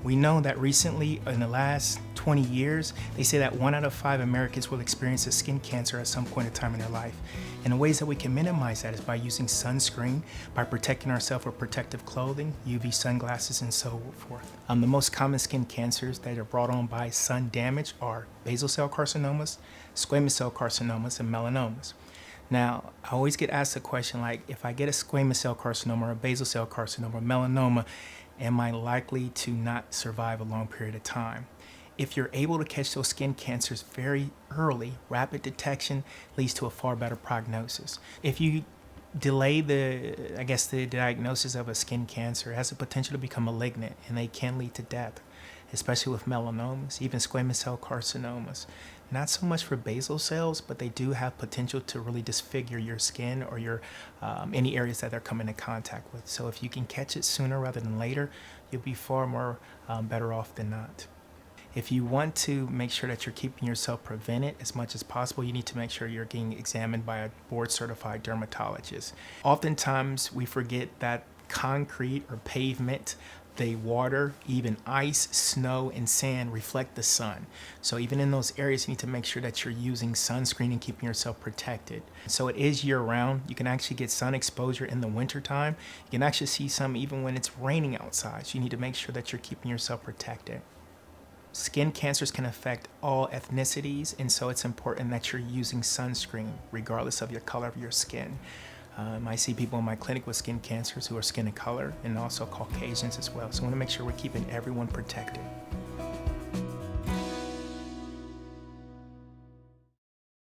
We know that recently, in the last 20 years, they say that 1 out of 5 Americans will experience a skin cancer at some point in time in their life. And the ways that we can minimize that is by using sunscreen, by protecting ourselves with protective clothing, UV sunglasses, and so forth. The most common skin cancers that are brought on by sun damage are basal cell carcinomas, squamous cell carcinomas, and melanomas. Now, I always get asked the question like, if I get a squamous cell carcinoma or a basal cell carcinoma or melanoma, am I likely to not survive a long period of time? If you're able to catch those skin cancers very early, rapid detection leads to a far better prognosis. If you delay the diagnosis of a skin cancer, it has the potential to become malignant, and they can lead to death, especially with melanomas, even squamous cell carcinomas. Not so much for basal cells, but they do have potential to really disfigure your skin or your any areas that they're coming in contact with. So if you can catch it sooner rather than later, you'll be far more better off than not. If you want to make sure that you're keeping yourself prevented as much as possible, you need to make sure you're getting examined by a board-certified dermatologist. Oftentimes, we forget that concrete or pavement, the water, even ice, snow, and sand reflect the sun. So even in those areas, you need to make sure that you're using sunscreen and keeping yourself protected. So it is year-round. You can actually get sun exposure in the wintertime. You can actually see some even when it's raining outside. So you need to make sure that you're keeping yourself protected. Skin cancers can affect all ethnicities, and so it's important that you're using sunscreen regardless of your color of your skin. I see people in my clinic with skin cancers who are skin of color and also Caucasians as well. So I want to make sure we're keeping everyone protected.